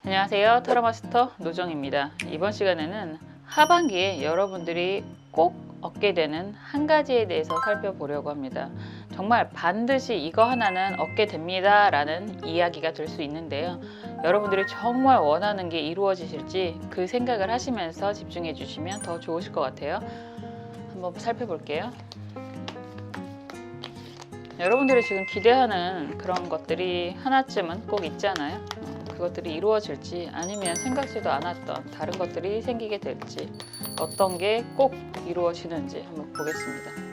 안녕하세요. 타로마스터 노정입니다. 이번 시간에는 하반기에 여러분들이 꼭 얻게 되는 한 가지에 대해서 살펴보려고 합니다. 정말 반드시 이거 하나는 얻게 됩니다 라는 이야기가 될 수 있는데요. 여러분들이 정말 원하는 게 이루어지실지 그 생각을 하시면서 집중해 주시면 더 좋으실 것 같아요. 한번 살펴볼게요. 여러분들이 지금 기대하는 그런 것들이 하나쯤은 꼭 있잖아요. 그것들이 이루어질지 아니면 생각지도 않았던 다른 것들이 생기게 될지 어떤 게 꼭 이루어지는지 한번 보겠습니다.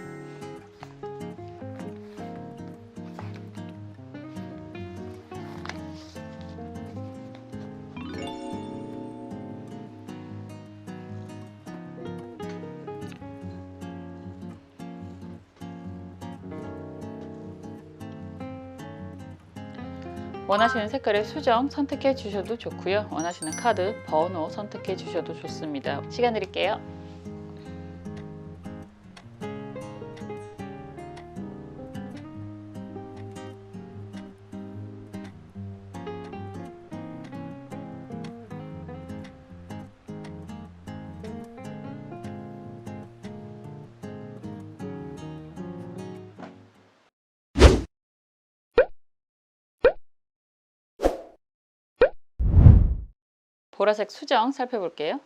원하시는 색깔의 수정 선택해 주셔도 좋고요. 원하시는 카드 번호 선택해 주셔도 좋습니다. 시간 드릴게요. 보라색 수정 살펴볼게요.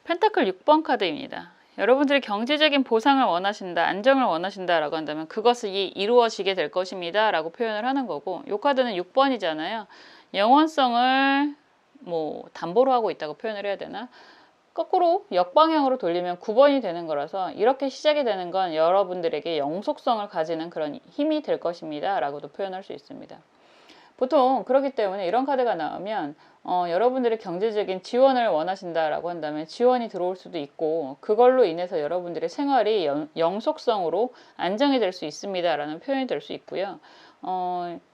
펜타클 6번 카드입니다. 여러분들이 경제적인 보상을 원하신다, 안정을 원하신다 라고 한다면 그것이 이루어지게 될 것입니다 라고 표현을 하는 거고, 이 카드는 6번이잖아요. 영원성을 담보로 하고 있다고 표현을 해야 되나? 거꾸로 역방향으로 돌리면 9번이 되는 거라서 이렇게 시작이 되는 건 여러분들에게 영속성을 가지는 그런 힘이 될 것입니다 라고도 표현할 수 있습니다. 보통 그렇기 때문에 이런 카드가 나오면 여러분들이 경제적인 지원을 원하신다라고 한다면 지원이 들어올 수도 있고, 그걸로 인해서 여러분들의 생활이 영속성으로 안정이 될 수 있습니다라는 표현이 될 수 있고요.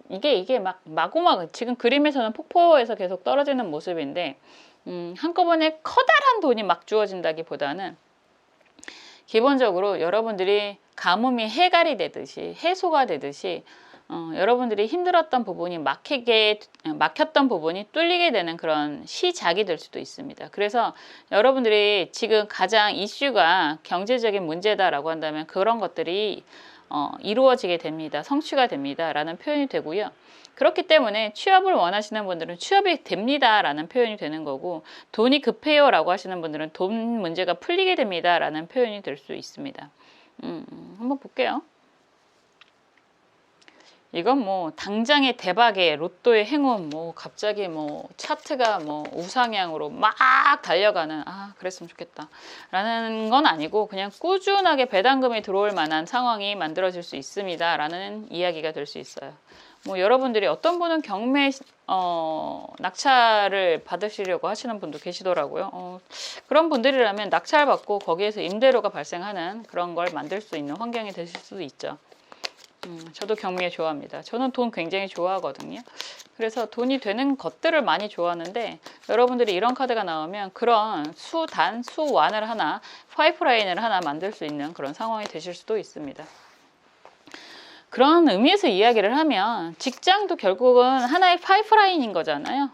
이게 막 마구마구 지금 그림에서는 폭포에서 계속 떨어지는 모습인데, 한꺼번에 커다란 돈이 막 주어진다기보다는 기본적으로 여러분들이 가뭄이 해갈이 되듯이 해소가 되듯이 여러분들이 힘들었던 부분이 막혔던 부분이 뚫리게 되는 그런 시작이 될 수도 있습니다. 그래서 여러분들이 지금 가장 이슈가 경제적인 문제다라고 한다면 그런 것들이 이루어지게 됩니다. 성취가 됩니다. 라는 표현이 되고요. 그렇기 때문에 취업을 원하시는 분들은 취업이 됩니다. 라는 표현이 되는 거고, 돈이 급해요. 라고 하시는 분들은 돈 문제가 풀리게 됩니다. 라는 표현이 될 수 있습니다. 한번 볼게요. 이건 당장의 대박의 로또의 행운, 갑자기 차트가 우상향으로 막 달려가는, 그랬으면 좋겠다 라는 건 아니고, 그냥 꾸준하게 배당금이 들어올 만한 상황이 만들어질 수 있습니다 라는 이야기가 될 수 있어요. 여러분들이 어떤 분은 경매 낙찰을 받으시려고 하시는 분도 계시더라고요. 그런 분들이라면 낙찰 받고 거기에서 임대료가 발생하는 그런 걸 만들 수 있는 환경이 되실 수도 있죠. 저도 경매 좋아합니다. 저는 돈 굉장히 좋아하거든요. 그래서 돈이 되는 것들을 많이 좋아하는데, 여러분들이 이런 카드가 나오면 그런 수완을 하나, 파이프라인을 하나 만들 수 있는 그런 상황이 되실 수도 있습니다. 그런 의미에서 이야기를 하면 직장도 결국은 하나의 파이프라인인 거잖아요.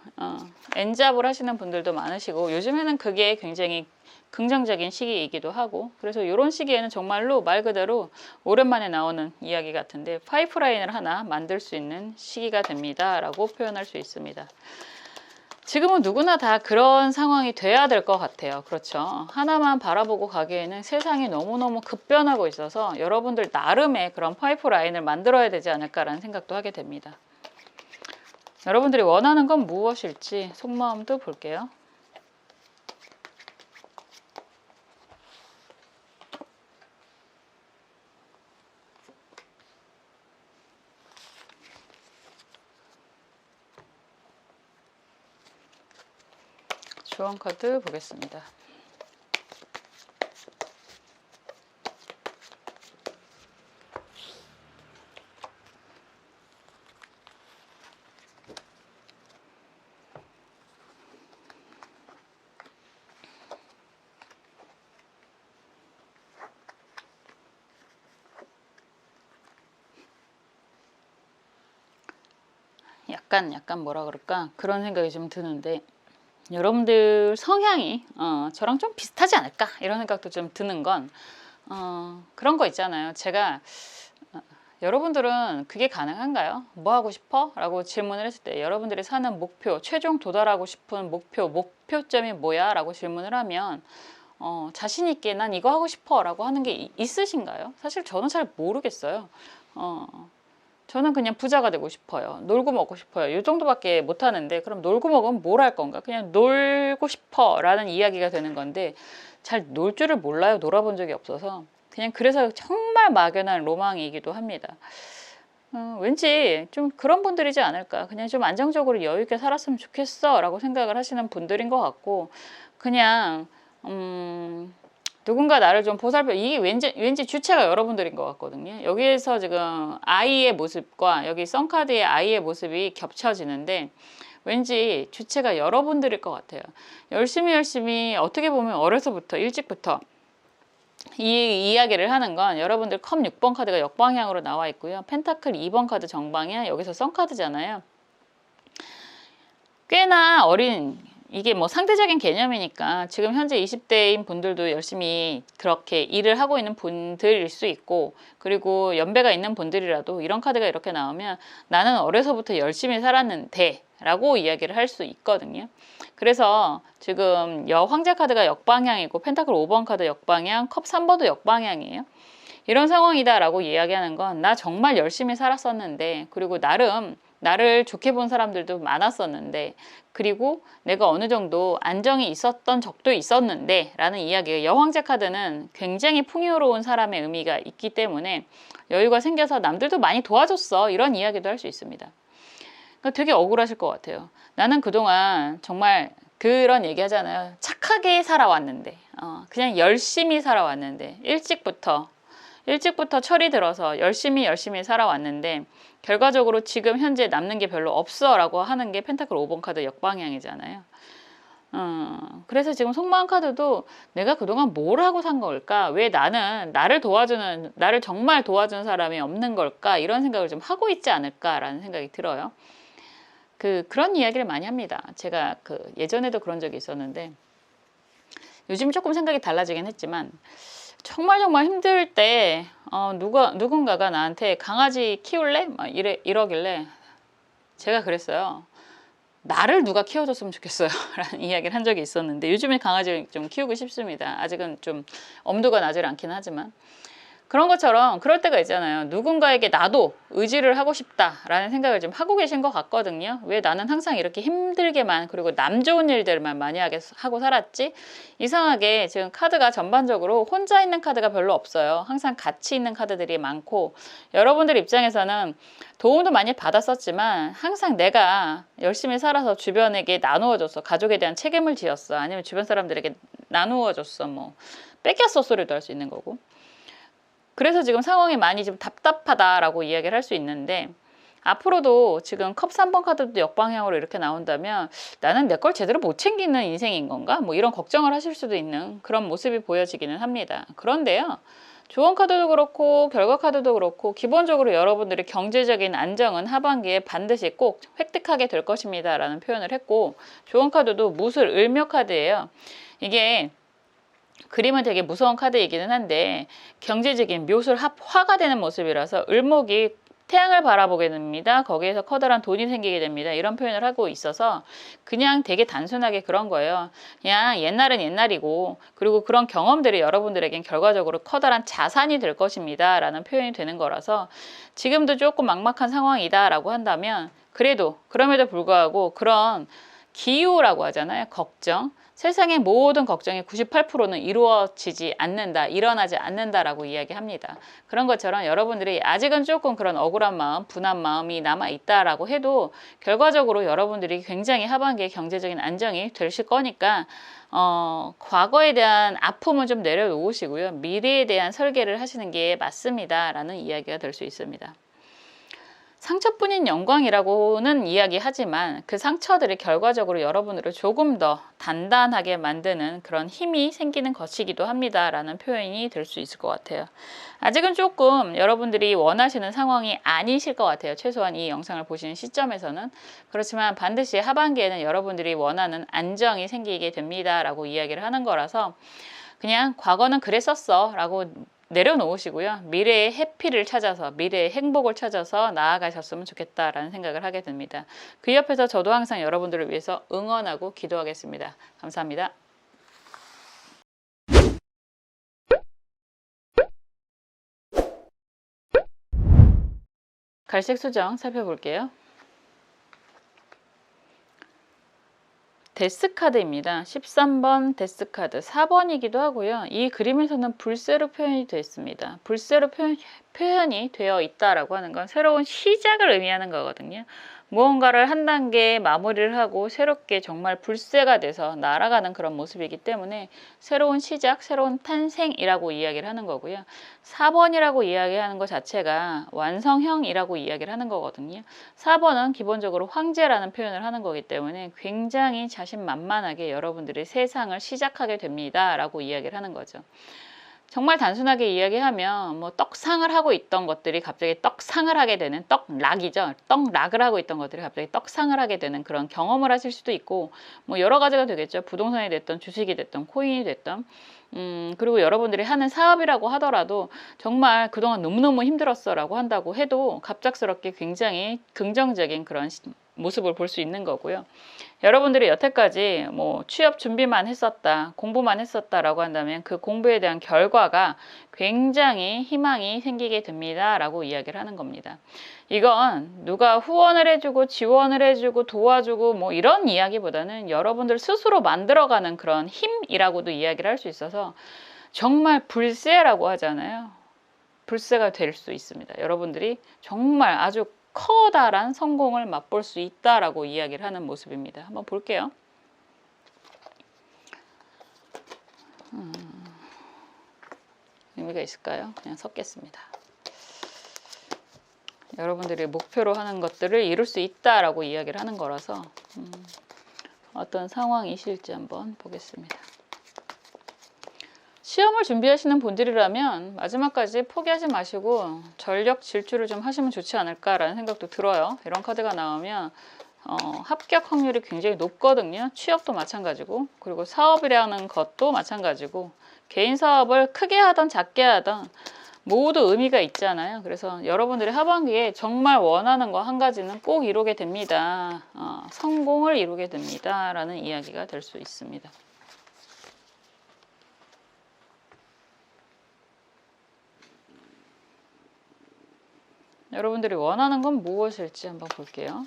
엔잡을 하시는 분들도 많으시고, 요즘에는 그게 굉장히 긍정적인 시기이기도 하고, 그래서 이런 시기에는 정말로 말 그대로 오랜만에 나오는 이야기 같은데 파이프라인을 하나 만들 수 있는 시기가 됩니다 라고 표현할 수 있습니다. 지금은 누구나 다 그런 상황이 돼야 될 것 같아요. 그렇죠. 하나만 바라보고 가기에는 세상이 너무너무 급변하고 있어서 여러분들 나름의 그런 파이프라인을 만들어야 되지 않을까라는 생각도 하게 됩니다. 여러분들이 원하는 건 무엇일지 속마음도 볼게요. 조언 카드 보겠습니다. 약간 뭐라 그럴까 그런 생각이 좀 드는데, 여러분들 성향이 저랑 좀 비슷하지 않을까 이런 생각도 좀 드는 건 그런 거 있잖아요. 제가 여러분들은 그게 가능한가요? 뭐 하고 싶어? 라고 질문을 했을 때 여러분들이 사는 목표, 최종 도달하고 싶은 목표점이 뭐야? 라고 질문을 하면 자신 있게 난 이거 하고 싶어 라고 하는 게 있으신가요? 사실 저는 잘 모르겠어요. 저는 그냥 부자가 되고 싶어요. 놀고 먹고 싶어요. 이 정도밖에 못 하는데, 그럼 놀고 먹으면 뭘 할 건가? 그냥 놀고 싶어 라는 이야기가 되는 건데, 잘 놀 줄을 몰라요. 놀아본 적이 없어서. 그냥 그래서 정말 막연한 로망이기도 합니다. 왠지 좀 그런 분들이지 않을까. 그냥 좀 안정적으로 여유 있게 살았으면 좋겠어 라고 생각을 하시는 분들인 것 같고, 그냥 누군가 나를 좀 보살펴, 이게 왠지 주체가 여러분들인 것 같거든요. 여기에서 지금 아이의 모습과 여기 썬카드의 아이의 모습이 겹쳐지는데, 왠지 주체가 여러분들일 것 같아요. 열심히 어떻게 보면 어려서부터 일찍부터 이 이야기를 하는 건, 여러분들 컵 6번 카드가 역방향으로 나와 있고요. 펜타클 2번 카드 정방향, 여기서 썬카드잖아요. 꽤나 어린, 이게 뭐 상대적인 개념이니까 지금 현재 20대인 분들도 열심히 그렇게 일을 하고 있는 분들일 수 있고, 그리고 연배가 있는 분들이라도 이런 카드가 이렇게 나오면 나는 어려서부터 열심히 살았는데 라고 이야기를 할 수 있거든요. 그래서 지금 여황제 카드가 역방향이고 펜타클 5번 카드 역방향, 컵 3번도 역방향이에요. 이런 상황이다 라고 이야기하는 건, 나 정말 열심히 살았었는데, 그리고 나름 나를 좋게 본 사람들도 많았었는데, 그리고 내가 어느 정도 안정이 있었던 적도 있었는데 라는 이야기예요. 여황제 카드는 굉장히 풍요로운 사람의 의미가 있기 때문에 여유가 생겨서 남들도 많이 도와줬어 이런 이야기도 할 수 있습니다. 그러니까 되게 억울하실 것 같아요. 나는 그동안 정말 그런 얘기 하잖아요. 착하게 살아왔는데, 그냥 열심히 살아왔는데, 일찍부터 철이 들어서 열심히 살아왔는데, 결과적으로 지금 현재 남는 게 별로 없어 라고 하는 게 펜타클 5번 카드 역방향이잖아요. 그래서 지금 속마음 카드도 내가 그동안 뭘 하고 산 걸까? 왜 나는 나를 정말 도와주는 사람이 없는 걸까? 이런 생각을 좀 하고 있지 않을까라는 생각이 들어요. 그런 이야기를 많이 합니다. 제가 예전에도 그런 적이 있었는데, 요즘 조금 생각이 달라지긴 했지만, 정말 힘들 때 누군가가 나한테 강아지 키울래? 막 이러길래 제가 그랬어요. 나를 누가 키워줬으면 좋겠어요 라는 이야기를 한 적이 있었는데, 요즘에 강아지를 좀 키우고 싶습니다. 아직은 좀 엄두가 나질 않긴 하지만. 그런 것처럼 그럴 때가 있잖아요. 누군가에게 나도 의지를 하고 싶다라는 생각을 좀 하고 계신 것 같거든요. 왜 나는 항상 이렇게 힘들게만, 그리고 남 좋은 일들만 많이 하고 살았지? 이상하게 지금 카드가 전반적으로 혼자 있는 카드가 별로 없어요. 항상 같이 있는 카드들이 많고, 여러분들 입장에서는 도움도 많이 받았었지만 항상 내가 열심히 살아서 주변에게 나누어줬어. 가족에 대한 책임을 지었어. 아니면 주변 사람들에게 나누어줬어. 뭐 뺏겼어 소리도 할 수 있는 거고. 그래서 지금 상황이 많이 좀 답답하다라고 이야기를 할 수 있는데, 앞으로도 지금 컵 3번 카드도 역방향으로 이렇게 나온다면 나는 내 걸 제대로 못 챙기는 인생인 건가? 뭐 이런 걱정을 하실 수도 있는 그런 모습이 보여지기는 합니다. 그런데요, 조언 카드도 그렇고 결과 카드도 그렇고 기본적으로 여러분들의 경제적인 안정은 하반기에 반드시 꼭 획득하게 될 것입니다 라는 표현을 했고, 조언 카드도 무술 을묘 카드예요. 이게 그림은 되게 무서운 카드이기는 한데 경제적인 묘술 화가 되는 모습이라서, 을목이 태양을 바라보게 됩니다. 거기에서 커다란 돈이 생기게 됩니다. 이런 표현을 하고 있어서 그냥 되게 단순하게 그런 거예요. 그냥 옛날은 옛날이고, 그리고 그런 경험들이 여러분들에겐 결과적으로 커다란 자산이 될 것입니다 라는 표현이 되는 거라서, 지금도 조금 막막한 상황이다 라고 한다면, 그럼에도 불구하고 그런 기우라고 하잖아요. 걱정. 세상의 모든 걱정의 98%는 이루어지지 않는다, 일어나지 않는다라고 이야기합니다. 그런 것처럼 여러분들이 아직은 조금 그런 억울한 마음, 분한 마음이 남아있다라고 해도 결과적으로 여러분들이 굉장히 하반기에 경제적인 안정이 되실 거니까 과거에 대한 아픔은 좀 내려놓으시고요. 미래에 대한 설계를 하시는 게 맞습니다 라는 이야기가 될 수 있습니다. 상처뿐인 영광이라고는 이야기하지만 그 상처들이 결과적으로 여러분들을 조금 더 단단하게 만드는 그런 힘이 생기는 것이기도 합니다 라는 표현이 될 수 있을 것 같아요. 아직은 조금 여러분들이 원하시는 상황이 아니실 것 같아요. 최소한 이 영상을 보시는 시점에서는. 그렇지만 반드시 하반기에는 여러분들이 원하는 안정이 생기게 됩니다 라고 이야기를 하는 거라서 그냥 과거는 그랬었어 라고 내려놓으시고요. 미래의 해피를 찾아서, 미래의 행복을 찾아서 나아가셨으면 좋겠다라는 생각을 하게 됩니다. 그 옆에서 저도 항상 여러분들을 위해서 응원하고 기도하겠습니다. 감사합니다. 갈색 수정 살펴볼게요. 데스카드입니다. 13번 데스카드 4번이기도 하고요. 이 그림에서는 불새로 표현이 되어 있습니다. 불새로 표현이 되어 있다라고 하는 건 새로운 시작을 의미하는 거거든요. 무언가를 한 단계 마무리를 하고 새롭게 정말 불새가 돼서 날아가는 그런 모습이기 때문에 새로운 시작, 새로운 탄생이라고 이야기를 하는 거고요. 4번이라고 이야기하는 것 자체가 완성형이라고 이야기를 하는 거거든요. 4번은 기본적으로 황제라는 표현을 하는 거기 때문에 굉장히 자신만만하게 여러분들이 세상을 시작하게 됩니다 라고 이야기를 하는 거죠. 정말 단순하게 이야기하면 뭐 떡상을 하고 있던 것들이 갑자기 떡상을 하게 되는 떡락이죠. 떡락을 하고 있던 것들이 갑자기 떡상을 하게 되는 그런 경험을 하실 수도 있고 뭐 여러 가지가 되겠죠. 부동산이 됐던 주식이 됐던 코인이 됐던 그리고 여러분들이 하는 사업이라고 하더라도 정말 그동안 너무너무 힘들었어 라고 한다고 해도 갑작스럽게 굉장히 긍정적인 그런 모습을 볼 수 있는 거고요. 여러분들이 여태까지 뭐 취업 준비만 했었다, 공부만 했었다라고 한다면 그 공부에 대한 결과가 굉장히 희망이 생기게 됩니다 라고 이야기를 하는 겁니다. 이건 누가 후원을 해주고 지원을 해주고 도와주고 뭐 이런 이야기보다는 여러분들 스스로 만들어가는 그런 힘이라고도 이야기를 할 수 있어서 정말 불새라고 하잖아요. 불새가 될 수 있습니다. 여러분들이 정말 아주 커다란 성공을 맛볼 수 있다라고 이야기를 하는 모습입니다. 한번 볼게요. 의미가 있을까요? 그냥 섞겠습니다. 여러분들이 목표로 하는 것들을 이룰 수 있다라고 이야기를 하는 거라서 어떤 상황이실지 한번 보겠습니다. 시험을 준비하시는 분들이라면 마지막까지 포기하지 마시고 전력 질주를 좀 하시면 좋지 않을까라는 생각도 들어요. 이런 카드가 나오면 합격 확률이 굉장히 높거든요. 취업도 마찬가지고 그리고 사업이라는 것도 마찬가지고 개인 사업을 크게 하던 작게 하던 모두 의미가 있잖아요. 그래서 여러분들이 하반기에 정말 원하는 거 한 가지는 꼭 이루게 됩니다. 성공을 이루게 됩니다. 라는 이야기가 될 수 있습니다. 여러분들이 원하는 건 무엇일지 한번 볼게요.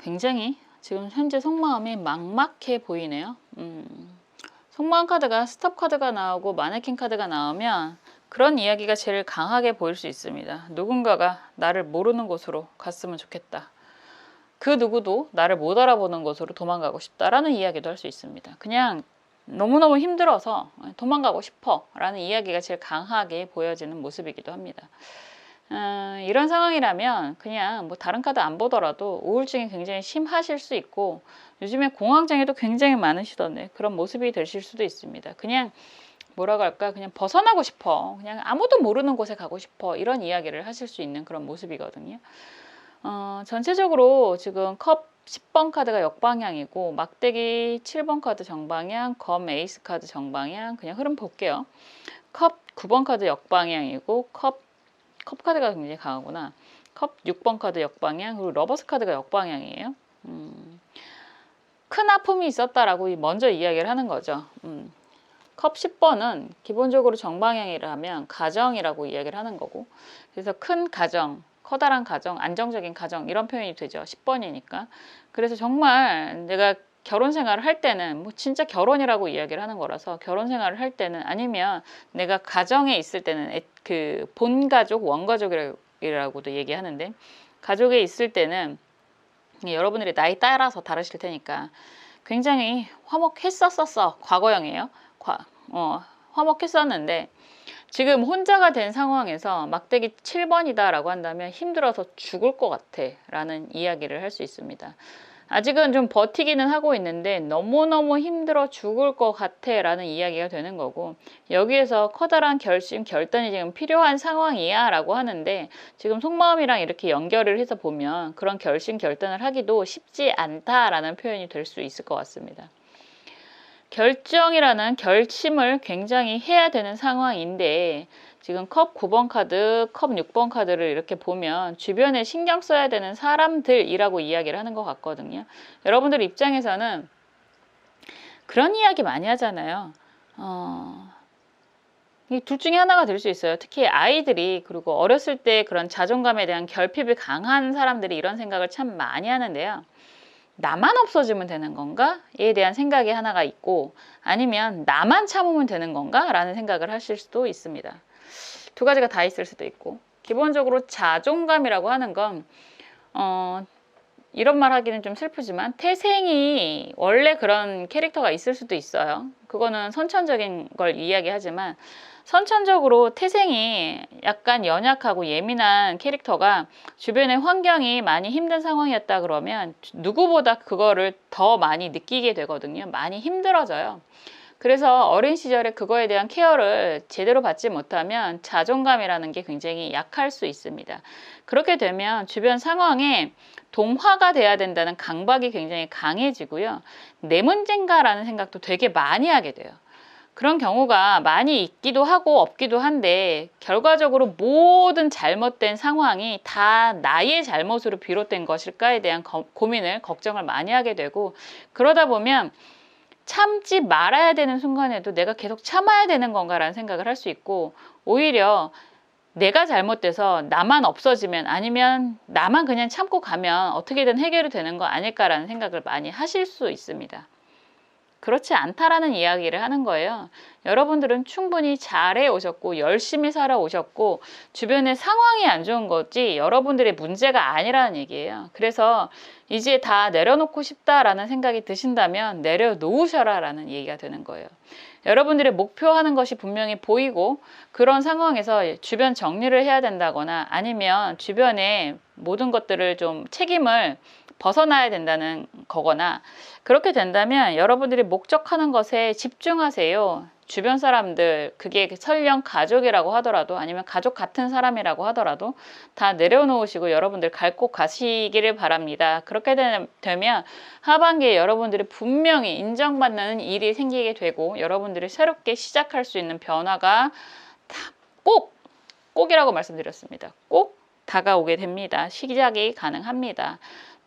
굉장히 지금 현재 속마음이 막막해 보이네요. 속마음 카드가 스톱 카드가 나오고 마네킹 카드가 나오면 그런 이야기가 제일 강하게 보일 수 있습니다. 누군가가 나를 모르는 곳으로 갔으면 좋겠다. 그 누구도 나를 못 알아보는 곳으로 도망가고 싶다라는 이야기도 할 수 있습니다. 그냥 너무너무 힘들어서 도망가고 싶어 라는 이야기가 제일 강하게 보여지는 모습이기도 합니다. 이런 상황이라면 그냥 뭐 다른 카드 안 보더라도 우울증이 굉장히 심하실 수 있고 요즘에 공황장애도 굉장히 많으시던데 그런 모습이 되실 수도 있습니다. 그냥 뭐라고 할까 그냥 벗어나고 싶어 그냥 아무도 모르는 곳에 가고 싶어 이런 이야기를 하실 수 있는 그런 모습이거든요. 전체적으로 지금 컵 10번 카드가 역방향이고 막대기 7번 카드 정방향, 검 에이스 카드 정방향 그냥 흐름 볼게요. 컵 9번 카드 역방향이고 컵 카드가 굉장히 강하구나. 컵 6번 카드 역방향 그리고 러버스 카드가 역방향이에요. 큰 아픔이 있었다라고 먼저 이야기를 하는 거죠. 컵 10번은 기본적으로 정방향이라면 가정이라고 이야기를 하는 거고, 그래서 큰 가정, 커다란 가정, 안정적인 가정 이런 표현이 되죠. 10번이니까. 그래서 정말 내가 결혼 생활을 할 때는 뭐 진짜 결혼이라고 이야기를 하는 거라서 결혼 생활을 할 때는, 아니면 내가 가정에 있을 때는 그 본가족, 원가족이라고도 얘기하는데, 가족에 있을 때는 여러분들이 나이 따라서 다르실 테니까 굉장히 화목했었어. 과거형이에요. 화목했었는데 지금 혼자가 된 상황에서 막대기 7번이다 라고 한다면 힘들어서 죽을 것 같아 라는 이야기를 할 수 있습니다. 아직은 좀 버티기는 하고 있는데 너무너무 힘들어 죽을 것 같아 라는 이야기가 되는 거고, 여기에서 커다란 결심, 결단이 지금 필요한 상황이야 라고 하는데, 지금 속마음이랑 이렇게 연결을 해서 보면 그런 결심, 결단을 하기도 쉽지 않다라는 표현이 될 수 있을 것 같습니다. 결정이라는 결심을 굉장히 해야 되는 상황인데, 지금 컵 9번 카드, 컵 6번 카드를 이렇게 보면 주변에 신경 써야 되는 사람들이라고 이야기를 하는 것 같거든요. 여러분들 입장에서는 그런 이야기 많이 하잖아요. 이 둘 중에 하나가 될 수 있어요. 특히 아이들이, 그리고 어렸을 때 그런 자존감에 대한 결핍이 강한 사람들이 이런 생각을 참 많이 하는데요. 나만 없어지면 되는 건가?에 대한 생각이 하나가 있고, 아니면 나만 참으면 되는 건가? 라는 생각을 하실 수도 있습니다. 두 가지가 다 있을 수도 있고, 기본적으로 자존감이라고 하는 건 이런 말 하기는 좀 슬프지만 태생이 원래 그런 캐릭터가 있을 수도 있어요. 그거는 선천적인 걸 이야기하지만, 선천적으로 태생이 약간 연약하고 예민한 캐릭터가 주변의 환경이 많이 힘든 상황이었다 그러면 누구보다 그거를 더 많이 느끼게 되거든요. 많이 힘들어져요. 그래서 어린 시절에 그거에 대한 케어를 제대로 받지 못하면 자존감이라는 게 굉장히 약할 수 있습니다. 그렇게 되면 주변 상황에 동화가 돼야 된다는 강박이 굉장히 강해지고요. 내 문제인가라는 생각도 되게 많이 하게 돼요. 그런 경우가 많이 있기도 하고 없기도 한데, 결과적으로 모든 잘못된 상황이 다 나의 잘못으로 비롯된 것일까에 대한 고민을, 걱정을 많이 하게 되고, 그러다 보면 참지 말아야 되는 순간에도 내가 계속 참아야 되는 건가라는 생각을 할 수 있고, 오히려 내가 잘못돼서 나만 없어지면, 아니면 나만 그냥 참고 가면 어떻게든 해결이 되는 거 아닐까라는 생각을 많이 하실 수 있습니다. 그렇지 않다라는 이야기를 하는 거예요. 여러분들은 충분히 잘해 오셨고 열심히 살아 오셨고 주변의 상황이 안 좋은 거지 여러분들의 문제가 아니라는 얘기예요. 그래서 이제 다 내려놓고 싶다라는 생각이 드신다면 내려놓으셔라 라는 얘기가 되는 거예요. 여러분들의 목표하는 것이 분명히 보이고 그런 상황에서 주변 정리를 해야 된다거나, 아니면 주변에 모든 것들을 좀 책임을 벗어나야 된다는 거거나, 그렇게 된다면 여러분들이 목적하는 것에 집중하세요. 주변 사람들, 그게 설령 가족이라고 하더라도, 아니면 가족 같은 사람이라고 하더라도 다 내려놓으시고 여러분들 갈 곳 가시기를 바랍니다. 그렇게 되면 하반기에 여러분들이 분명히 인정받는 일이 생기게 되고, 여러분들이 새롭게 시작할 수 있는 변화가 꼭이라고 말씀드렸습니다. 꼭 다가오게 됩니다. 시작이 가능합니다.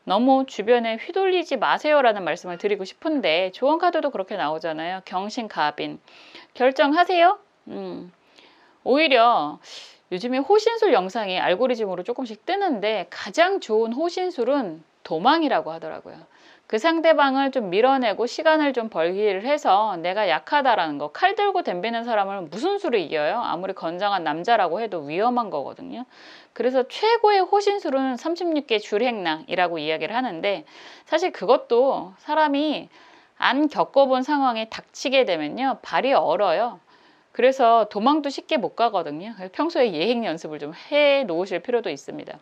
너무 주변에 휘둘리지 마세요라는 말씀을 드리고 싶은데, 조언 카드도 그렇게 나오잖아요. 경신가빈. 결정하세요. 오히려 요즘에 호신술 영상이 알고리즘으로 조금씩 뜨는데, 가장 좋은 호신술은 도망이라고 하더라고요. 그 상대방을 좀 밀어내고 시간을 좀 벌기를 해서 내가 약하다라는 거. 칼 들고 덤비는 사람을 무슨 수로 이겨요? 아무리 건장한 남자라고 해도 위험한 거거든요. 그래서 최고의 호신술은 36개 줄행랑이라고 이야기를 하는데, 사실 그것도 사람이 안 겪어본 상황에 닥치게 되면요 발이 얼어요. 그래서 도망도 쉽게 못 가거든요. 평소에 예행 연습을 좀 해 놓으실 필요도 있습니다.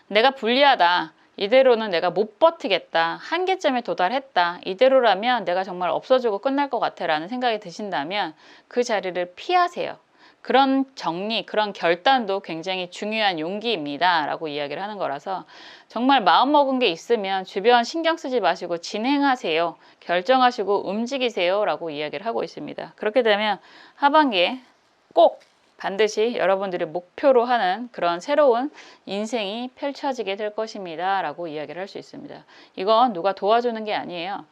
내가 불리하다, 이대로는 내가 못 버티겠다, 한계점에 도달했다, 이대로라면 내가 정말 없어지고 끝날 것 같아 라는 생각이 드신다면 그 자리를 피하세요. 그런 정리, 그런 결단도 굉장히 중요한 용기입니다 라고 이야기를 하는 거라서, 정말 마음먹은 게 있으면 주변 신경 쓰지 마시고 진행하세요. 결정하시고 움직이세요 라고 이야기를 하고 있습니다. 그렇게 되면 하반기에 꼭 반드시 여러분들이 목표로 하는 그런 새로운 인생이 펼쳐지게 될 것입니다 라고 이야기를 할 수 있습니다. 이건 누가 도와주는 게 아니에요.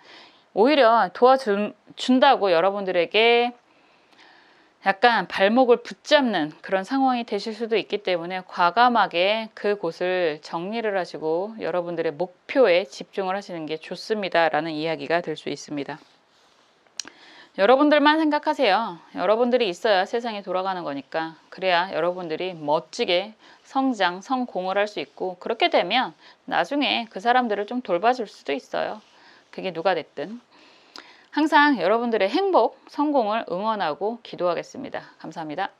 오히려 도와준다고 여러분들에게 약간 발목을 붙잡는 그런 상황이 되실 수도 있기 때문에 과감하게 그곳을 정리를 하시고 여러분들의 목표에 집중을 하시는 게 좋습니다 라는 이야기가 될 수 있습니다. 여러분들만 생각하세요. 여러분들이 있어야 세상이 돌아가는 거니까. 그래야 여러분들이 멋지게 성장, 성공을 할 수 있고, 그렇게 되면 나중에 그 사람들을 좀 돌봐줄 수도 있어요. 그게 누가 됐든. 항상 여러분들의 행복, 성공을 응원하고 기도하겠습니다. 감사합니다.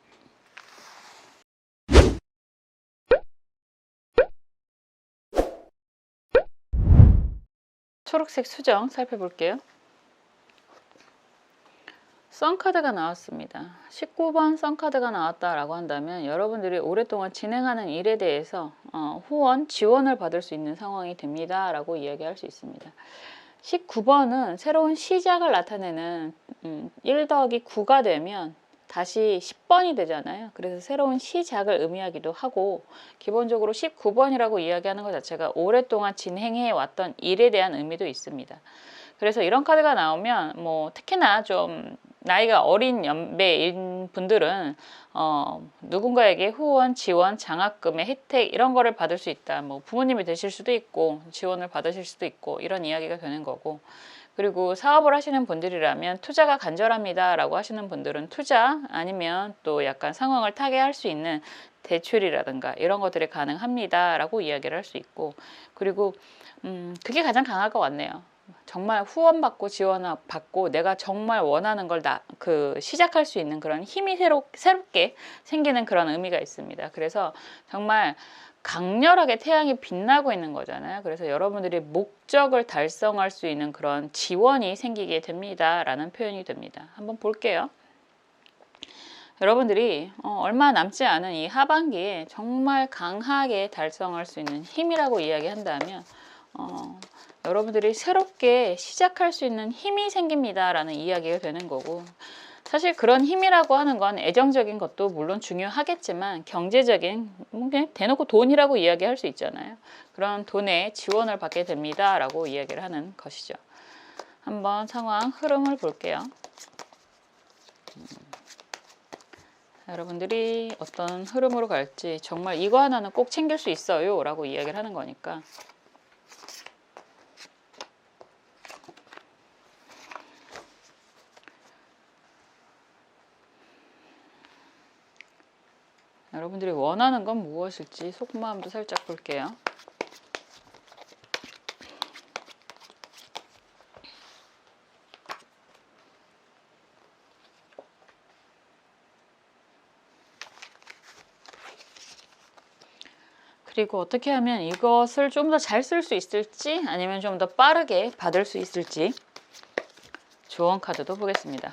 초록색 수정 살펴볼게요. 썬카드가 나왔습니다. 19번 썬카드가 나왔다라고 한다면 여러분들이 오랫동안 진행하는 일에 대해서 후원, 지원을 받을 수 있는 상황이 됩니다 라고 이야기할 수 있습니다. 19번은 새로운 시작을 나타내는 1 더하기 9가 되면 다시 10번이 되잖아요. 그래서 새로운 시작을 의미하기도 하고, 기본적으로 19번이라고 이야기하는 것 자체가 오랫동안 진행해 왔던 일에 대한 의미도 있습니다. 그래서 이런 카드가 나오면 특히나 좀 나이가 어린 연배인 분들은 누군가에게 후원, 지원, 장학금의 혜택 이런 거를 받을 수 있다. 부모님이 되실 수도 있고 지원을 받으실 수도 있고 이런 이야기가 되는 거고, 그리고 사업을 하시는 분들이라면 투자가 간절합니다 라고 하시는 분들은 투자, 아니면 또 약간 상황을 타게 할 수 있는 대출이라든가 이런 것들이 가능합니다 라고 이야기를 할 수 있고, 그리고 그게 가장 강할 것 같네요. 정말 후원받고 지원받고 내가 정말 원하는 걸 시작할 수 있는 그런 힘이 새롭게 생기는 그런 의미가 있습니다. 그래서 정말 강렬하게 태양이 빛나고 있는 거잖아요. 그래서 여러분들이 목적을 달성할 수 있는 그런 지원이 생기게 됩니다 라는 표현이 됩니다. 한번 볼게요. 여러분들이 얼마 남지 않은 이 하반기에 정말 강하게 달성할 수 있는 힘이라고 이야기한다면 여러분들이 새롭게 시작할 수 있는 힘이 생깁니다 라는 이야기가 되는 거고, 사실 그런 힘이라고 하는 건 애정적인 것도 물론 중요하겠지만 경제적인, 그냥 대놓고 돈이라고 이야기할 수 있잖아요. 그런 돈의 지원을 받게 됩니다 라고 이야기를 하는 것이죠. 한번 상황 흐름을 볼게요. 여러분들이 어떤 흐름으로 갈지 정말 이거 하나는 꼭 챙길 수 있어요 라고 이야기를 하는 거니까. 여러분들이 원하는 건 무엇일지 속마음도 살짝 볼게요. 그리고 어떻게 하면 이것을 좀 더 잘 쓸 수 있을지, 아니면 좀 더 빠르게 받을 수 있을지 조언 카드도 보겠습니다.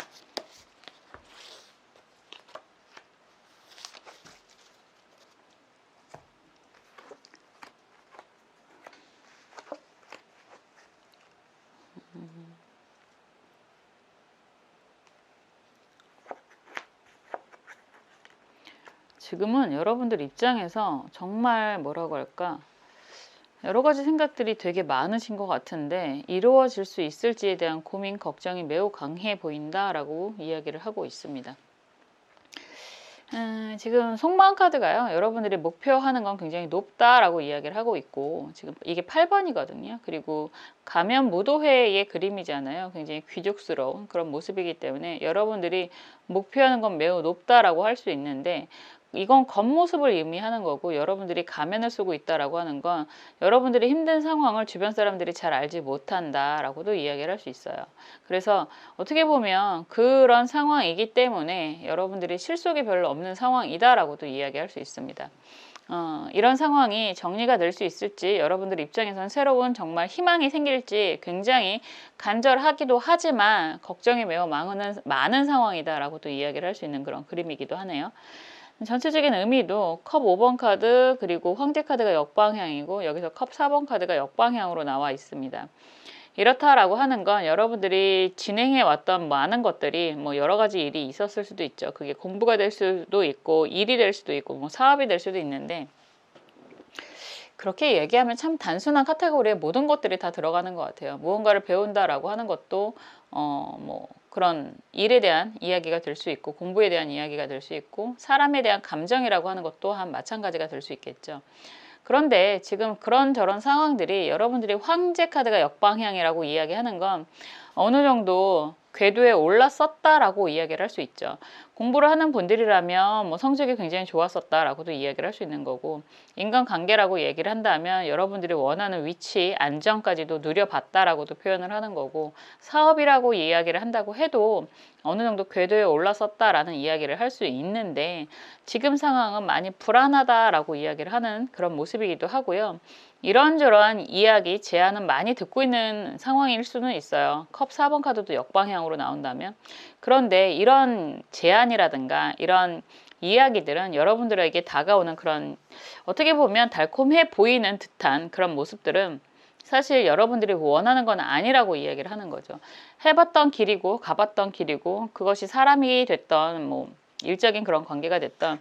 지금은 여러분들 입장에서 정말 뭐라고 할까, 여러 가지 생각들이 되게 많으신 것 같은데 이루어질 수 있을지에 대한 고민, 걱정이 매우 강해 보인다라고 이야기를 하고 있습니다. 지금 속마음 카드가요, 여러분들이 목표하는 건 굉장히 높다라고 이야기를 하고 있고, 지금 이게 8번이거든요. 그리고 가면 무도회의 그림이잖아요. 굉장히 귀족스러운 그런 모습이기 때문에 여러분들이 목표하는 건 매우 높다라고 할 수 있는데, 이건 겉모습을 의미하는 거고, 여러분들이 가면을 쓰고 있다라고 하는 건 여러분들이 힘든 상황을 주변 사람들이 잘 알지 못한다라고도 이야기를 할 수 있어요. 그래서 어떻게 보면 그런 상황이기 때문에 여러분들이 실속이 별로 없는 상황이다라고도 이야기할 수 있습니다. 이런 상황이 정리가 될 수 있을지, 여러분들 입장에서는 새로운 정말 희망이 생길지 굉장히 간절하기도 하지만 걱정이 매우 많은 상황이다라고도 이야기를 할 수 있는 그런 그림이기도 하네요. 전체적인 의미도 컵 5번 카드, 그리고 황제 카드가 역방향이고 여기서 컵 4번 카드가 역방향으로 나와 있습니다. 이렇다라고 하는 건 여러분들이 진행해 왔던 많은 것들이 뭐 여러 가지 일이 있었을 수도 있죠. 그게 공부가 될 수도 있고 일이 될 수도 있고 뭐 사업이 될 수도 있는데, 그렇게 얘기하면 참 단순한 카테고리에 모든 것들이 다 들어가는 것 같아요. 무언가를 배운다라고 하는 것도 뭐 그런 일에 대한 이야기가 될 수 있고, 공부에 대한 이야기가 될 수 있고, 사람에 대한 감정이라고 하는 것 또한 마찬가지가 될 수 있겠죠. 그런데 지금 그런저런 상황들이 여러분들이 황제 카드가 역방향이라고 이야기하는 건 어느 정도 궤도에 올랐었다라고 이야기를 할 수 있죠. 공부를 하는 분들이라면 뭐 성적이 굉장히 좋았었다라고도 이야기를 할 수 있는 거고, 인간관계라고 얘기를 한다면 여러분들이 원하는 위치, 안정까지도 누려봤다라고도 표현을 하는 거고, 사업이라고 이야기를 한다고 해도 어느 정도 궤도에 올랐었다라는 이야기를 할 수 있는데, 지금 상황은 많이 불안하다라고 이야기를 하는 그런 모습이기도 하고요. 이런저런 이야기, 제안은 많이 듣고 있는 상황일 수는 있어요. 컵 4번 카드도 역방향으로 나온다면. 그런데 이런 제안이라든가 이런 이야기들은 여러분들에게 다가오는 그런, 어떻게 보면 달콤해 보이는 듯한 그런 모습들은 사실 여러분들이 원하는 건 아니라고 이야기를 하는 거죠. 해봤던 길이고 가봤던 길이고, 그것이 사람이 됐던 뭐 일적인 그런 관계가 됐던,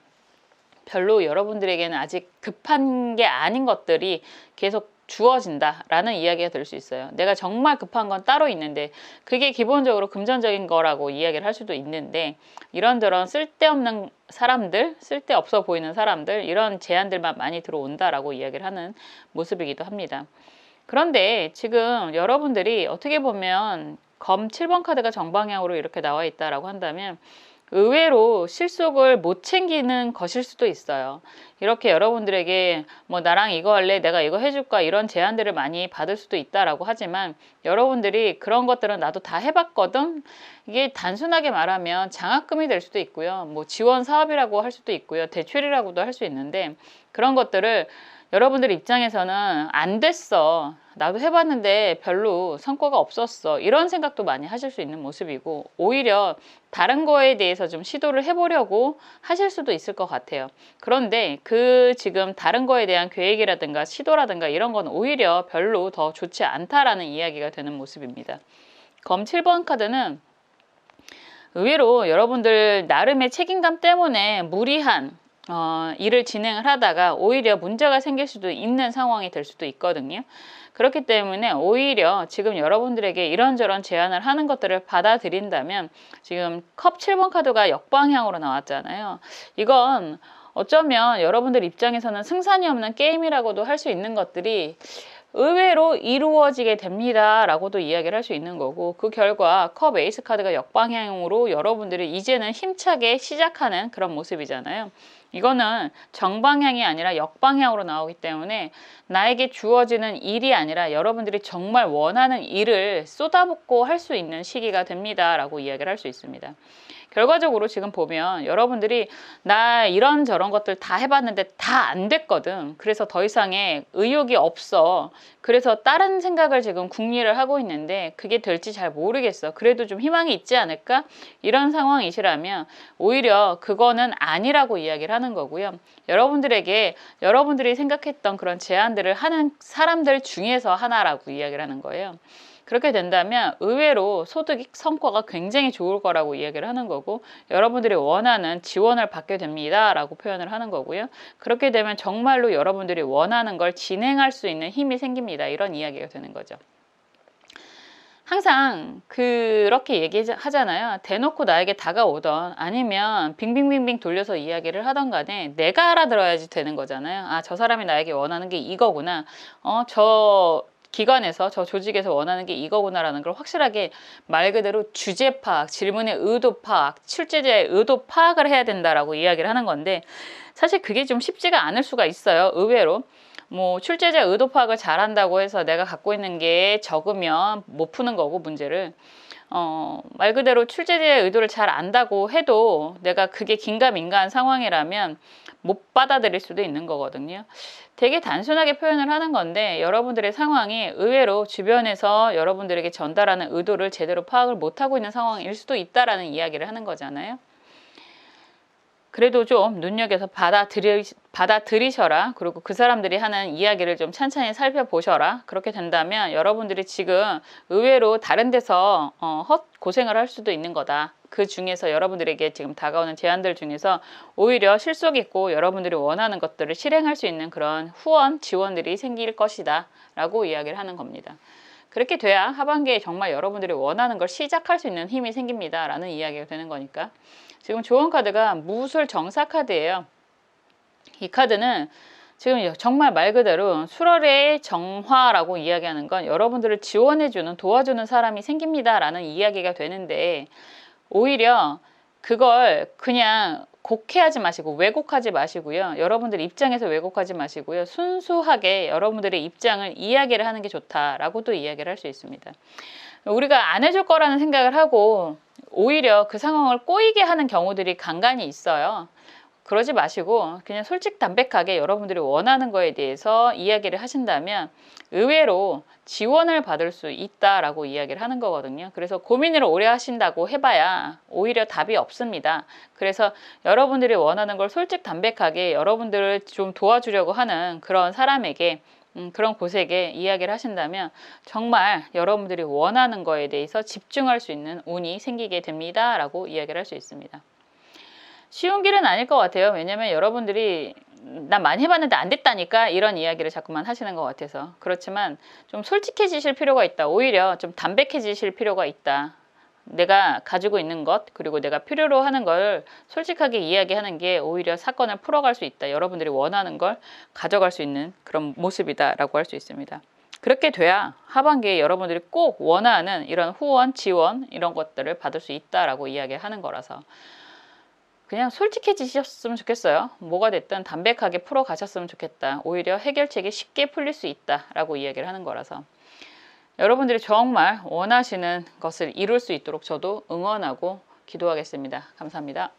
별로 여러분들에게는 아직 급한 게 아닌 것들이 계속 주어진다라는 이야기가 될 수 있어요. 내가 정말 급한 건 따로 있는데 그게 기본적으로 금전적인 거라고 이야기를 할 수도 있는데, 이런저런 쓸데없는 사람들, 쓸데없어 보이는 사람들, 이런 제안들만 많이 들어온다라고 이야기를 하는 모습이기도 합니다. 그런데 지금 여러분들이 어떻게 보면 검 7번 카드가 정방향으로 이렇게 나와 있다라고 한다면 의외로 실속을 못 챙기는 것일 수도 있어요. 이렇게 여러분들에게 뭐 나랑 이거 할래, 내가 이거 해줄까, 이런 제안들을 많이 받을 수도 있다라고 하지만, 여러분들이 그런 것들은 나도 다 해봤거든, 이게 단순하게 말하면 장학금이 될 수도 있고요, 뭐 지원 사업이라고 할 수도 있고요, 대출이라고도 할 수 있는데, 그런 것들을 여러분들 입장에서는 안 됐어, 나도 해봤는데 별로 성과가 없었어, 이런 생각도 많이 하실 수 있는 모습이고, 오히려 다른 거에 대해서 좀 시도를 해보려고 하실 수도 있을 것 같아요. 그런데 그 지금 다른 거에 대한 계획이라든가 시도라든가 이런 건 오히려 별로 더 좋지 않다라는 이야기가 되는 모습입니다. 검 7번 카드는 의외로 여러분들 나름의 책임감 때문에 무리한 일을 진행을 하다가 오히려 문제가 생길 수도 있는 상황이 될 수도 있거든요. 그렇기 때문에 오히려 지금 여러분들에게 이런저런 제안을 하는 것들을 받아들인다면, 지금 컵 7번 카드가 역방향으로 나왔잖아요. 이건 어쩌면 여러분들 입장에서는 승산이 없는 게임이라고도 할 수 있는 것들이 의외로 이루어지게 됩니다 라고도 이야기를 할 수 있는 거고, 그 결과 컵 에이스 카드가 역방향으로 여러분들이 이제는 힘차게 시작하는 그런 모습이잖아요. 이거는 정방향이 아니라 역방향으로 나오기 때문에 나에게 주어지는 일이 아니라 여러분들이 정말 원하는 일을 쏟아붓고 할 수 있는 시기가 됩니다 라고 이야기를 할 수 있습니다. 결과적으로 지금 보면 여러분들이 나 이런저런 것들 다 해봤는데 다 안 됐거든, 그래서 더 이상의 의욕이 없어, 그래서 다른 생각을 지금 궁리를 하고 있는데 그게 될지 잘 모르겠어, 그래도 좀 희망이 있지 않을까, 이런 상황이시라면 오히려 그거는 아니라고 이야기를 하는 거고요. 여러분들에게 여러분들이 생각했던 그런 제안들을 하는 사람들 중에서 하나라고 이야기를 하는 거예요. 그렇게 된다면 의외로 소득 성과가 굉장히 좋을 거라고 이야기를 하는 거고, 여러분들이 원하는 지원을 받게 됩니다 라고 표현을 하는 거고요. 그렇게 되면 정말로 여러분들이 원하는 걸 진행할 수 있는 힘이 생깁니다, 이런 이야기가 되는 거죠. 항상 그렇게 얘기하잖아요. 대놓고 나에게 다가오던 아니면 빙빙빙빙 돌려서 이야기를 하던 간에 내가 알아들어야지 되는 거잖아요. 아, 저 사람이 나에게 원하는 게 이거구나, 저 기관에서, 저 조직에서 원하는 게 이거구나라는 걸 확실하게 말 그대로 주제 파악, 질문의 의도 파악, 출제자의 의도 파악을 해야 된다라고 이야기를 하는 건데, 사실 그게 좀 쉽지가 않을 수가 있어요. 의외로 뭐 출제자 의도 파악을 잘한다고 해서 내가 갖고 있는 게 적으면 못 푸는 거고, 문제를 말 그대로 출제자의 의도를 잘 안다고 해도 내가 그게 긴가민가한 상황이라면 못 받아들일 수도 있는 거거든요. 되게 단순하게 표현을 하는 건데, 여러분들의 상황이 의외로 주변에서 여러분들에게 전달하는 의도를 제대로 파악을 못하고 있는 상황일 수도 있다라는 이야기를 하는 거잖아요. 그래도 좀 눈여겨서 받아들이셔라. 그리고 그 사람들이 하는 이야기를 좀 찬찬히 살펴보셔라. 그렇게 된다면 여러분들이 지금 의외로 다른 데서 헛고생을 할 수도 있는 거다. 그 중에서 여러분들에게 지금 다가오는 제안들 중에서 오히려 실속 있고 여러분들이 원하는 것들을 실행할 수 있는 그런 후원, 지원들이 생길 것이다. 라고 이야기를 하는 겁니다. 그렇게 돼야 하반기에 정말 여러분들이 원하는 걸 시작할 수 있는 힘이 생깁니다. 라는 이야기가 되는 거니까. 지금 좋은 카드가 무술 정사 카드예요. 이 카드는 지금 정말 말 그대로 수월의 정화라고 이야기하는 건 여러분들을 지원해주는, 도와주는 사람이 생깁니다. 라는 이야기가 되는데 오히려 그걸 그냥 곡해하지 마시고 왜곡하지 마시고요. 여러분들 입장에서 왜곡하지 마시고요. 순수하게 여러분들의 입장을 이야기를 하는 게 좋다라고도 이야기를 할 수 있습니다. 우리가 안 해줄 거라는 생각을 하고 오히려 그 상황을 꼬이게 하는 경우들이 간간히 있어요. 그러지 마시고 그냥 솔직담백하게 여러분들이 원하는 거에 대해서 이야기를 하신다면 의외로 지원을 받을 수 있다라고 이야기를 하는 거거든요. 그래서 고민을 오래 하신다고 해봐야 오히려 답이 없습니다. 그래서 여러분들이 원하는 걸 솔직담백하게 여러분들을 좀 도와주려고 하는 그런 사람에게 그런 곳에게 이야기를 하신다면 정말 여러분들이 원하는 거에 대해서 집중할 수 있는 운이 생기게 됩니다. 라고 이야기를 할 수 있습니다. 쉬운 길은 아닐 것 같아요. 왜냐면 여러분들이 난 많이 해봤는데 안 됐다니까 이런 이야기를 자꾸만 하시는 것 같아서. 그렇지만 좀 솔직해지실 필요가 있다. 오히려 좀 담백해지실 필요가 있다. 내가 가지고 있는 것 그리고 내가 필요로 하는 걸 솔직하게 이야기하는 게 오히려 사건을 풀어갈 수 있다. 여러분들이 원하는 걸 가져갈 수 있는 그런 모습이다라고 할 수 있습니다. 그렇게 돼야 하반기에 여러분들이 꼭 원하는 이런 후원, 지원 이런 것들을 받을 수 있다라고 이야기하는 거라서 그냥 솔직해지셨으면 좋겠어요. 뭐가 됐든 담백하게 풀어가셨으면 좋겠다. 오히려 해결책이 쉽게 풀릴 수 있다라고 이야기를 하는 거라서 여러분들이 정말 원하시는 것을 이룰 수 있도록 저도 응원하고 기도하겠습니다. 감사합니다.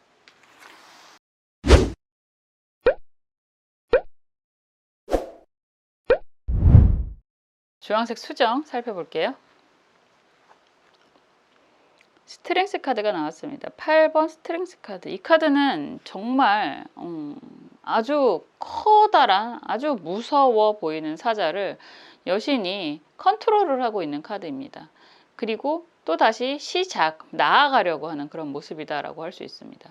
주황색 수정 살펴볼게요. 스트렝스 카드가 나왔습니다. 8번 스트렝스 카드. 이 카드는 정말 아주 커다란 아주 무서워 보이는 사자를 여신이 컨트롤을 하고 있는 카드입니다. 그리고 또다시 시작, 나아가려고 하는 그런 모습이다라고 할 수 있습니다.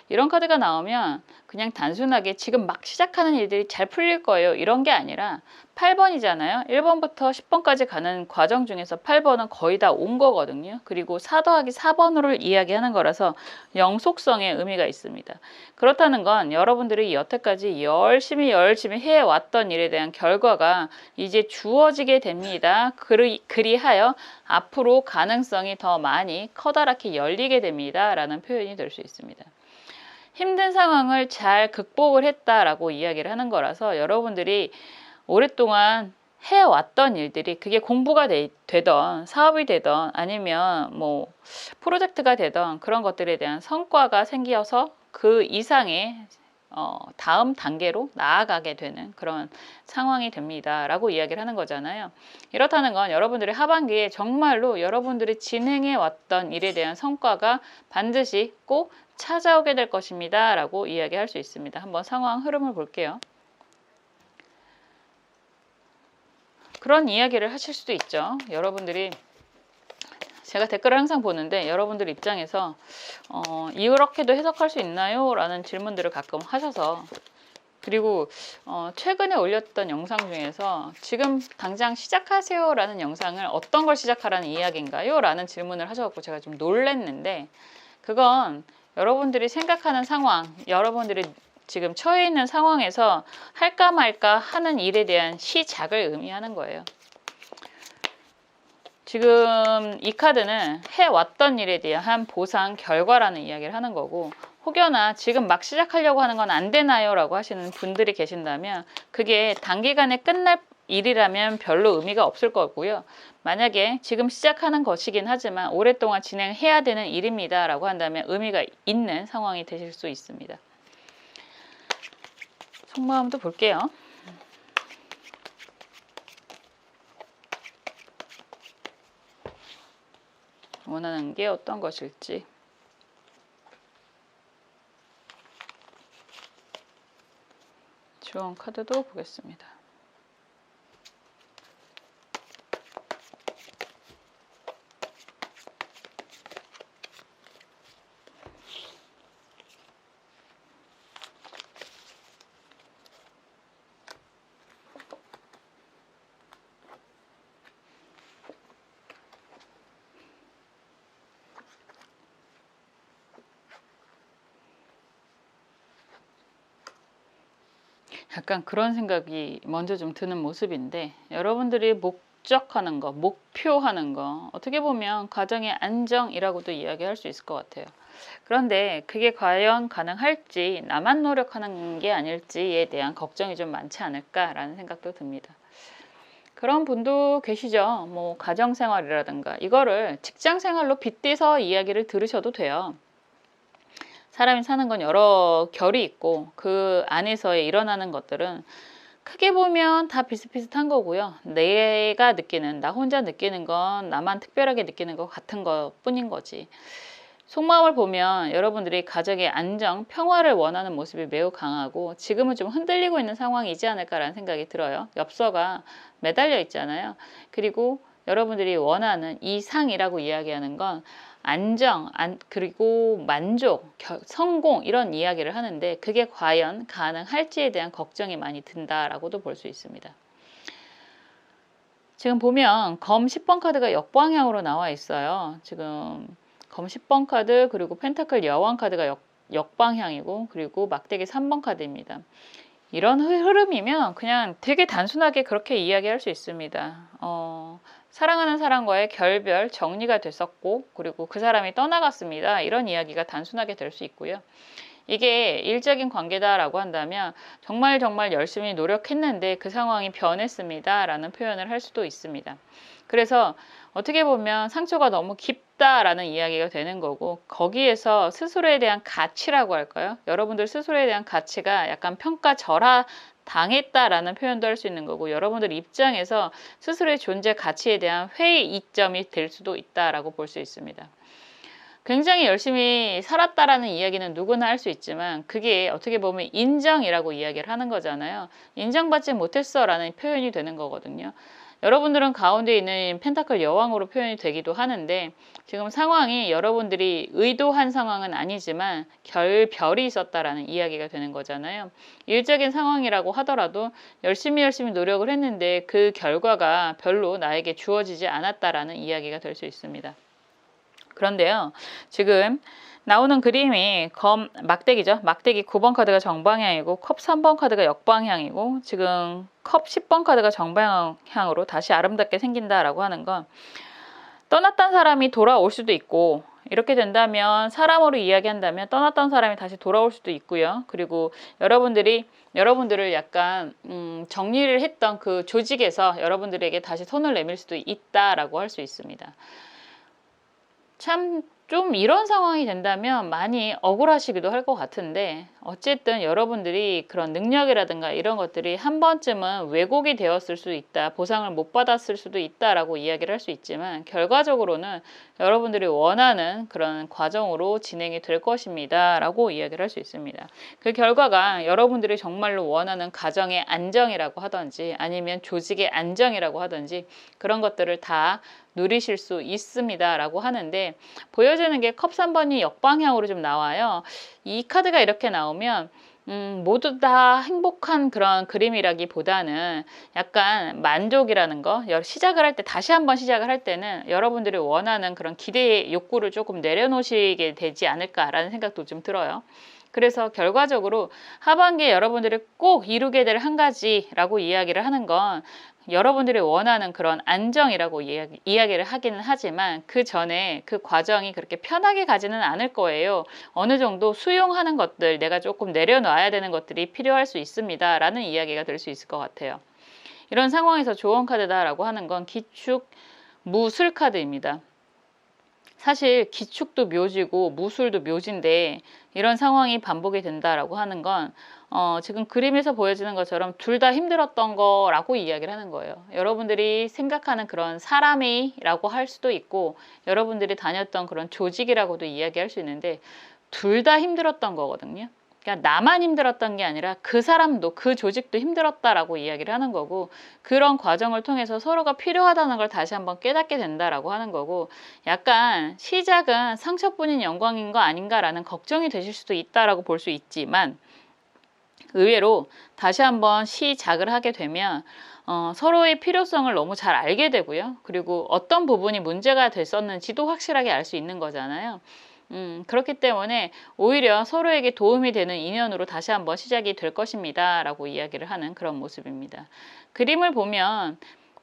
이런 카드가 나오면 그냥 단순하게 지금 막 시작하는 일들이 잘 풀릴 거예요. 이런 게 아니라 8번이잖아요. 1번부터 10번까지 가는 과정 중에서 8번은 거의 다 온 거거든요. 그리고 4 더하기 4번으로 이야기하는 거라서 영속성의 의미가 있습니다. 그렇다는 건 여러분들이 여태까지 열심히 해왔던 일에 대한 결과가 이제 주어지게 됩니다. 그리하여 앞으로 가능성이 더 많이 커다랗게 열리게 됩니다. 라는 표현이 될 수 있습니다. 힘든 상황을 잘 극복을 했다라고 이야기를 하는 거라서 여러분들이 오랫동안 해왔던 일들이 그게 공부가 되던 사업이 되던 아니면 뭐 프로젝트가 되던 그런 것들에 대한 성과가 생겨서 그 이상의 다음 단계로 나아가게 되는 그런 상황이 됩니다. 라고 이야기를 하는 거잖아요. 이렇다는 건 여러분들이 하반기에 정말로 여러분들이 진행해 왔던 일에 대한 성과가 반드시 꼭 찾아오게 될 것입니다. 라고 이야기할 수 있습니다. 한번 상황 흐름을 볼게요. 그런 이야기를 하실 수도 있죠. 여러분들이 제가 댓글을 항상 보는데 여러분들 입장에서 이렇게도 해석할 수 있나요? 라는 질문들을 가끔 하셔서 그리고 최근에 올렸던 영상 중에서 지금 당장 시작하세요 라는 영상을 어떤 걸 시작하라는 이야기인가요? 라는 질문을 하셔서 제가 좀 놀랬는데 그건 여러분들이 생각하는 상황, 여러분들이 지금 처해 있는 상황에서 할까 말까 하는 일에 대한 시작을 의미하는 거예요. 지금 이 카드는 해왔던 일에 대한 보상 결과라는 이야기를 하는 거고 혹여나 지금 막 시작하려고 하는 건 안 되나요? 라고 하시는 분들이 계신다면 그게 단기간에 끝날 일이라면 별로 의미가 없을 거고요. 만약에 지금 시작하는 것이긴 하지만 오랫동안 진행해야 되는 일입니다. 라고 한다면 의미가 있는 상황이 되실 수 있습니다. 속마음도 볼게요. 원하는 게 어떤 것일지. 주원 카드도 보겠습니다. 약간 그런 생각이 먼저 좀 드는 모습인데, 여러분들이 목적하는 거, 목표하는 거, 어떻게 보면 가정의 안정이라고도 이야기할 수 있을 것 같아요. 그런데 그게 과연 가능할지, 나만 노력하는 게 아닐지에 대한 걱정이 좀 많지 않을까라는 생각도 듭니다. 그런 분도 계시죠. 뭐 가정생활이라든가 이거를 직장생활로 빗대서 이야기를 들으셔도 돼요. 사람이 사는 건 여러 결이 있고 그 안에서 일어나는 것들은 크게 보면 다 비슷비슷한 거고요. 내가 느끼는, 나 혼자 느끼는 건 나만 특별하게 느끼는 것 같은 것 뿐인 거지. 속마음을 보면 여러분들이 가정의 안정, 평화를 원하는 모습이 매우 강하고 지금은 좀 흔들리고 있는 상황이지 않을까라는 생각이 들어요. 엽서가 매달려 있잖아요. 그리고 여러분들이 원하는 이 상이라고 이야기하는 건 안정, 그리고 만족, 성공 이런 이야기를 하는데 그게 과연 가능할지에 대한 걱정이 많이 든다라고도 볼 수 있습니다. 지금 보면 검 10번 카드가 역방향으로 나와 있어요. 지금 검 10번 카드 그리고 펜타클 여왕 카드가 역방향이고 그리고 막대기 3번 카드입니다. 이런 흐름이면 그냥 되게 단순하게 그렇게 이야기할 수 있습니다. 사랑하는 사람과의 결별 정리가 됐었고 그리고 그 사람이 떠나갔습니다. 이런 이야기가 단순하게 될 수 있고요. 이게 일적인 관계다라고 한다면 정말 열심히 노력했는데 그 상황이 변했습니다 라는 표현을 할 수도 있습니다. 그래서 어떻게 보면 상처가 너무 깊다라는 이야기가 되는 거고 거기에서 스스로에 대한 가치라고 할까요? 여러분들 스스로에 대한 가치가 약간 평가절하 당했다라는 표현도 할 수 있는 거고 여러분들 입장에서 스스로의 존재 가치에 대한 회의 이점이 될 수도 있다라고 볼 수 있습니다. 굉장히 열심히 살았다라는 이야기는 누구나 할 수 있지만 그게 어떻게 보면 인정이라고 이야기를 하는 거잖아요. 인정받지 못했어 라는 표현이 되는 거거든요. 여러분들은 가운데 있는 펜타클 여왕으로 표현이 되기도 하는데 지금 상황이 여러분들이 의도한 상황은 아니지만 별이 있었다라는 이야기가 되는 거잖아요. 일적인 상황이라고 하더라도 열심히 노력을 했는데 그 결과가 별로 나에게 주어지지 않았다라는 이야기가 될 수 있습니다. 그런데요, 지금 나오는 그림이 막대기죠. 막대기 9번 카드가 정방향이고 컵 3번 카드가 역방향이고 지금 컵 10번 카드가 정방향으로 다시 아름답게 생긴다라고 하는 건 떠났던 사람이 돌아올 수도 있고 이렇게 된다면 사람으로 이야기한다면 떠났던 사람이 다시 돌아올 수도 있고요. 그리고 여러분들을 약간 정리를 했던 그 조직에서 여러분들에게 다시 손을 내밀 수도 있다라고 할 수 있습니다. 참 좀 이런 상황이 된다면 많이 억울하시기도 할 것 같은데 어쨌든 여러분들이 그런 능력이라든가 이런 것들이 한 번쯤은 왜곡이 되었을 수 있다, 보상을 못 받았을 수도 있다라고 이야기를 할 수 있지만 결과적으로는 여러분들이 원하는 그런 과정으로 진행이 될 것입니다 라고 이야기를 할 수 있습니다. 그 결과가 여러분들이 정말로 원하는 가정의 안정이라고 하든지 아니면 조직의 안정이라고 하든지 그런 것들을 다 누리실 수 있습니다 라고 하는데 보여지는 게 컵 3번이 역방향으로 좀 나와요. 이 카드가 이렇게 나오면 모두 다 행복한 그런 그림이라기보다는 약간 만족이라는 거 시작을 할 때 다시 한번 시작을 할 때는 여러분들이 원하는 그런 기대의 욕구를 조금 내려놓으시게 되지 않을까라는 생각도 좀 들어요. 그래서 결과적으로 하반기에 여러분들이 꼭 이루게 될 한 가지라고 이야기를 하는 건 여러분들이 원하는 그런 안정이라고 이야기를 하기는 하지만 그 전에 그 과정이 그렇게 편하게 가지는 않을 거예요. 어느 정도 수용하는 것들, 내가 조금 내려놔야 되는 것들이 필요할 수 있습니다. 라는 이야기가 될 수 있을 것 같아요. 이런 상황에서 조언 카드다라고 하는 건 기축, 무술 카드입니다. 사실 기축도 묘지고 무술도 묘지인데 이런 상황이 반복이 된다라고 하는 건 지금 그림에서 보여지는 것처럼 둘 다 힘들었던 거라고 이야기를 하는 거예요. 여러분들이 생각하는 그런 사람이라고 할 수도 있고 여러분들이 다녔던 그런 조직이라고도 이야기할 수 있는데 둘 다 힘들었던 거거든요. 그러니까 나만 힘들었던 게 아니라 그 사람도 그 조직도 힘들었다라고 이야기를 하는 거고, 그런 과정을 통해서 서로가 필요하다는 걸 다시 한번 깨닫게 된다라고 하는 거고, 약간 시작은 상처뿐인 영광인 거 아닌가라는 걱정이 되실 수도 있다라고 볼 수 있지만, 의외로 다시 한번 시작을 하게 되면 서로의 필요성을 너무 잘 알게 되고요. 그리고 어떤 부분이 문제가 됐었는지도 확실하게 알 수 있는 거잖아요. 그렇기 때문에 오히려 서로에게 도움이 되는 인연으로 다시 한번 시작이 될 것입니다 라고 이야기를 하는 그런 모습입니다. 그림을 보면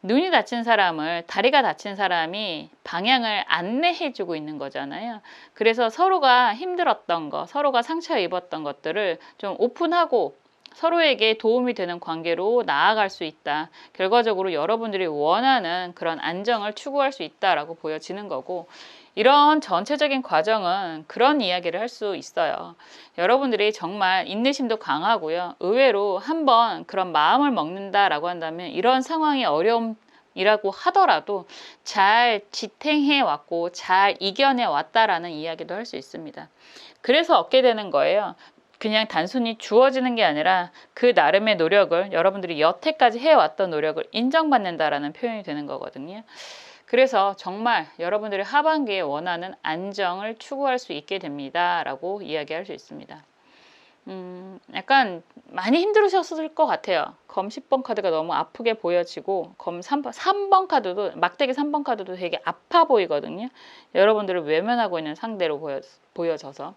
눈이 다친 사람을, 다리가 다친 사람이 방향을 안내해 주고 있는 거잖아요. 그래서 서로가 힘들었던 거, 서로가 상처 입었던 것들을 좀 오픈하고 서로에게 도움이 되는 관계로 나아갈 수 있다. 결과적으로 여러분들이 원하는 그런 안정을 추구할 수 있다라고 보여지는 거고, 이런 전체적인 과정은 그런 이야기를 할 수 있어요. 여러분들이 정말 인내심도 강하고요. 의외로 한번 그런 마음을 먹는다라고 한다면 이런 상황이 어려움이라고 하더라도 잘 지탱해 왔고 잘 이겨내 왔다라는 이야기도 할 수 있습니다. 그래서 얻게 되는 거예요. 그냥 단순히 주어지는 게 아니라 그 나름의 노력을, 여러분들이 여태까지 해왔던 노력을 인정받는다라는 표현이 되는 거거든요. 그래서 정말 여러분들이 하반기에 원하는 안정을 추구할 수 있게 됩니다 라고 이야기할 수 있습니다. 약간 많이 힘들으셨을 것 같아요. 검 10번 카드가 너무 아프게 보여지고, 검 3번 카드도, 막대기 3번 카드도 되게 아파 보이거든요. 여러분들을 외면하고 있는 상대로 보여져서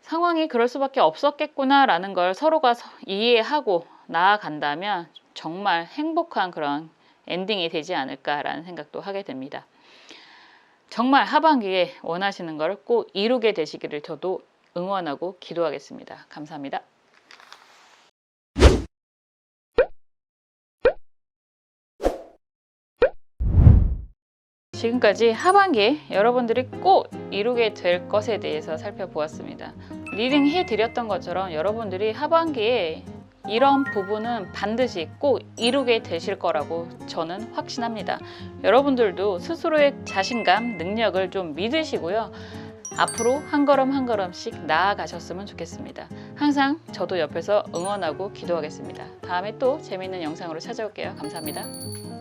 상황이 그럴 수밖에 없었겠구나라는 걸 서로가 이해하고 나아간다면 정말 행복한 그런 엔딩이 되지 않을까라는 생각도 하게 됩니다. 정말 하반기에 원하시는 걸 꼭 이루게 되시기를 저도 응원하고 기도하겠습니다. 감사합니다. 지금까지 하반기에 여러분들이 꼭 이루게 될 것에 대해서 살펴보았습니다. 리딩 해드렸던 것처럼 여러분들이 하반기에 이런 부분은 반드시 꼭 이루게 되실 거라고 저는 확신합니다. 여러분들도 스스로의 자신감, 능력을 좀 믿으시고요. 앞으로 한 걸음 한 걸음씩 나아가셨으면 좋겠습니다. 항상 저도 옆에서 응원하고 기도하겠습니다. 다음에 또 재미있는 영상으로 찾아올게요. 감사합니다.